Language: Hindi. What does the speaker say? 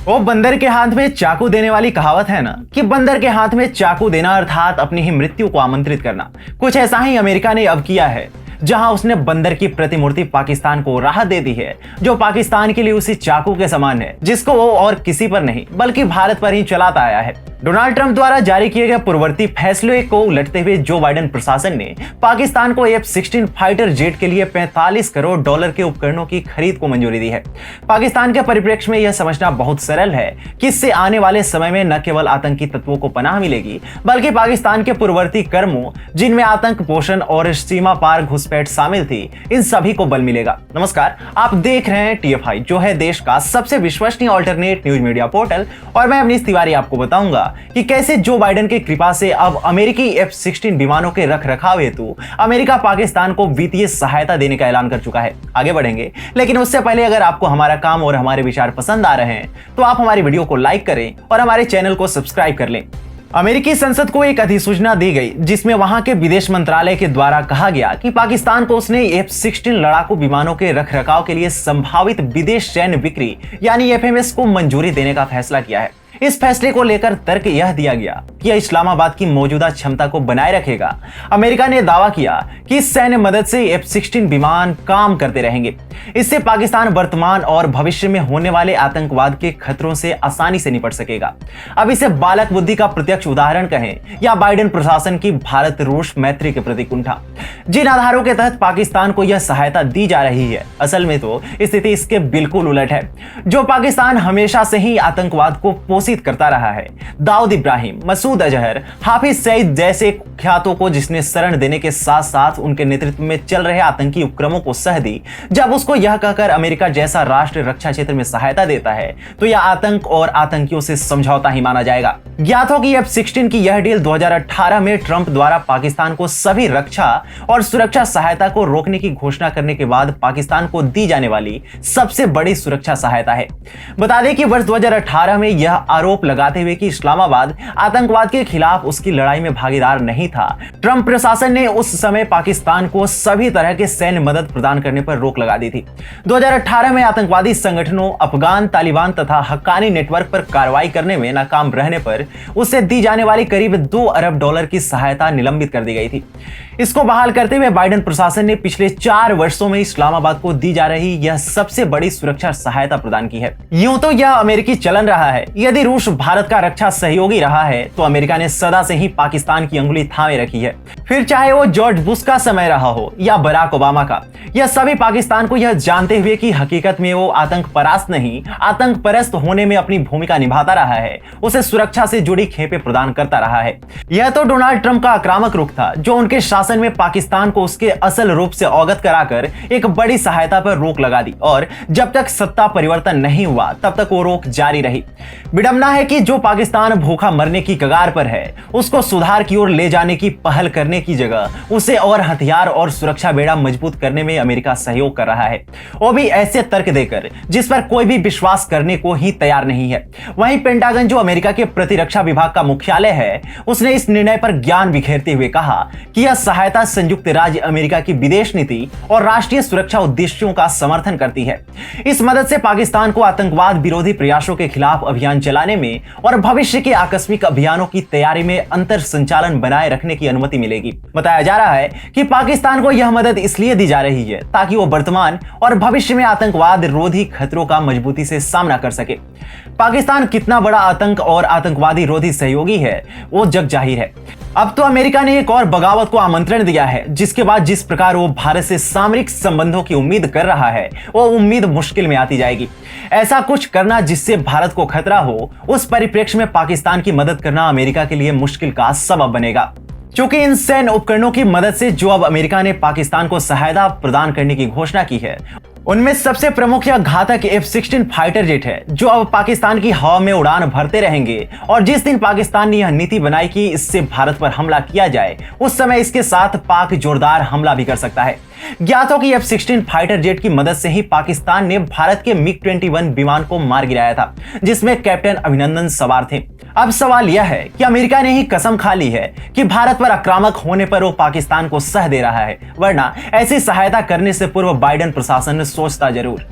वो बंदर के हाथ में चाकू देने वाली कहावत है ना कि बंदर के हाथ में चाकू देना अर्थात अपनी ही मृत्यु को आमंत्रित करना। कुछ ऐसा ही अमेरिका ने अब किया है, जहां उसने बंदर की प्रतिमूर्ति पाकिस्तान को राहत दे दी है, जो पाकिस्तान के लिए उसी चाकू के समान है जिसको वो और किसी पर नहीं बल्कि भारत पर ही चलाता आया है। डोनाल्ड ट्रंप द्वारा जारी किए गए पूर्ववर्ती फैसले को उलटते हुए जो बाइडेन प्रशासन ने पाकिस्तान को F-16 फाइटर जेट के लिए 45 करोड़ डॉलर के उपकरणों की खरीद को मंजूरी दी है। पाकिस्तान के परिप्रेक्ष्य में यह समझना बहुत सरल है कि इससे आने वाले समय में न केवल आतंकी तत्वों को पनाह मिलेगी, बल्कि पाकिस्तान के पूर्ववर्ती कर्मों, जिनमें आतंक पोषण और सीमा पार घुसपैठ शामिल थी, इन सभी को बल मिलेगा। नमस्कार, आप देख रहे हैं TFI, जो है देश का सबसे विश्वसनीय अल्टरनेट न्यूज मीडिया पोर्टल, और मैं अवनीश तिवारी आपको बताऊंगा कि कैसे जो बाइडेन की कृपा से अब अमेरिकी F-16 विमानों के रखरखाव हेतु अमेरिका पाकिस्तान को वित्तीय सहायता देने का ऐलान कर चुका है। आगे बढ़ेंगे, लेकिन उससे पहले अगर आपको हमारा काम और हमारे विचार पसंद आ रहे हैं तो आप हमारी वीडियो को लाइक करें और हमारे चैनल को सब्सक्राइब कर लें। अमेरिकी संसद को एक अधिसूचना दी गई जिसमें वहां के विदेश मंत्रालय के द्वारा कहा गया कि पाकिस्तान को उसने F-16 लड़ाकू विमानों के रखरखाव के लिए संभावित विदेश सैन्य बिक्री यानी FMS को मंजूरी देने का फैसला किया है। इस फैसले को लेकर तर्क यह दिया गया कि यह इस्लामाबाद की मौजूदा क्षमता को बनाए रखेगा। अमेरिका ने दावा किया कि इस सैन्य मदद से F-16 विमान काम करते रहेंगे। इससे पाकिस्तान वर्तमान और भविष्य में होने वाले आतंकवाद के खतरों से आसानी से निपट सकेगा। अब इसे बालक बुद्धि का प्रत्यक्ष उदाहरण कहें या बाइडेन प्रशासन की भारत रूस मैत्री के प्रति कुंठा, जिन आधारों के तहत पाकिस्तान को यह सहायता दी जा रही है, असल में तो स्थिति इसके बिल्कुल उलट है। जो पाकिस्तान हमेशा से ही आतंकवाद को पोषित करता रहा है, दाऊद इब्राहिम, मसूद अजहर, हाफिज सईद जैसे कुख्यातों को जिसने शरण देने के साथ साथ उनके नेतृत्व में चल रहे आतंकी उपक्रमों को सह दी, जब उसको यह कहकर अमेरिका जैसा राष्ट्र रक्षा क्षेत्र में सहायता देता है तो यह आतंक और आतंकियों से समझौता ही माना जाएगा। ज्ञात हो कि F-16 की यह डील 2018 में ट्रंप द्वारा पाकिस्तान को सभी रक्षा और सुरक्षा सहायता को रोकने की घोषणा करने के बाद पाकिस्तान को दी जाने वाली सबसे बड़ी सुरक्षा सहायता है। बता दें कि वर्ष 2018 में यह आरोप लगाते हुए कि इस्लामाबाद आतंकवाद के खिलाफ उसकी लड़ाई में भागीदार नहीं था, ट्रंप प्रशासन ने उस समय पाकिस्तान को सभी तरह के सैन्य मदद प्रदान करने पर रोक लगा दी थी। 2018 में आतंकवादी संगठनों, अफगान तालिबान तथा हक्कानी नेटवर्क पर कार्रवाई करने में नाकाम रहने पर उसे दी जाने वाली करीब 2 अरब डॉलर की सहायता निलंबित कर दी गई थी। इसको बहाल करते हुए बाइडेन प्रशासन ने पिछले 4 वर्षों में इस्लामाबाद को दी जा रही यह सबसे बड़ी सुरक्षा सहायता प्रदान की है। यूं तो यह अमेरिकी चलन रहा है, यदि रूस भारत का रक्षा सहयोगी रहा है तो अमेरिका ने सदा से ही पाकिस्तान की अंगुली थामे रखी है, फिर चाहे वो जॉर्ज बुश का समय रहा हो या बराक ओबामा का। यह सभी पाकिस्तान को यह जानते हुए कि हकीकत में वो आतंक परास्त नहीं, आतंक परस्त होने में अपनी भूमिका निभाता रहा है, उसे सुरक्षा से जुड़ी खेपें प्रदान करता रहा है। यह तो डोनाल्ड ट्रंप का आक्रामक रुख था, जो उनके शासन में पाकिस्तान को उसके असल रूप से अवगत कराकर एक बड़ी सहायता पर रोक लगा दी, और जब तक सत्ता परिवर्तन नहीं हुआ तब तक वो रोक जारी रही। विडंबना है कि जो पाकिस्तान भूखा मरने की कगार पर है, उसको सुधार की ओर ले जाने की पहल करने की जगह उसे और हथियार और सुरक्षा बेड़ा मजबूत करने में अमेरिका सहयोग कर रहा है, वो भी ऐसे तर्क देकर जिस पर कोई भी विश्वास करने को ही तैयार नहीं है। वहीं पेंटागन, जो अमेरिका के प्रतिरक्षा विभाग का मुख्यालय है, उसने इस निर्णय पर ज्ञान बिखेरते हुए कहा कि यह सहायता संयुक्त राज्य अमेरिका की विदेश नीति और राष्ट्रीय सुरक्षा उद्देश्यों का समर्थन करती है। इस मदद से पाकिस्तान को आतंकवाद विरोधी प्रयासों के खिलाफ अभियान चलाने में और भविष्य के आकस्मिक अभियानों की तैयारी में अंतर संचालन बनाए रखने की अनुमति मिलेगी। बताया जा रहा है कि पाकिस्तान को यह मदद इसलिए दी जा रही है ताकि वो वर्तमान और भविष्य में आतंकवाद रोधी खतरों का मजबूती से सामना कर सके। पाकिस्तान कितना बड़ा आतंक और आतंकवादी रोधी सहयोगी है वो जग जाहिर है। अब तो अमेरिका ने एक और बगावत को आमंत्रण दिया है, जिसके बाद जिस प्रकार वो भारत से सामरिक संबंधों की उम्मीद कर रहा है, वो उम्मीद मुश्किल में आती जाएगी। ऐसा कुछ करना जिससे भारत को खतरा हो, उस परिप्रेक्ष्य में पाकिस्तान की मदद करना अमेरिका के लिए मुश्किल का सबब बनेगा। क्योंकि इन सैन्य उपकरणों की मदद से जो अब अमेरिका ने पाकिस्तान को सहायता प्रदान करने की घोषणा की है, उनमें सबसे प्रमुख या घातक F-16 फाइटर जेट है, जो अब पाकिस्तान की हवा में उड़ान भरते रहेंगे। और जिस दिन पाकिस्तान ने यह नीति बनाई कि इससे भारत पर हमला किया जाए, उस समय इसके साथ पाक जोरदार हमला भी कर सकता है। ज्ञात हो कि F-16 फाइटर जेट की मदद से ही पाकिस्तान ने भारत के MiG-21 विमान को मार गिराया था, जिसमें कैप्टन अभिनंदन सवार थे। अब सवाल यह है कि अमेरिका ने ही कसम खा ली है कि भारत पर आक्रामक होने पर वो पाकिस्तान को सह दे रहा है, वरना ऐसी सहायता करने से पूर्व बाइडेन प्रशासन सोचता जरूर।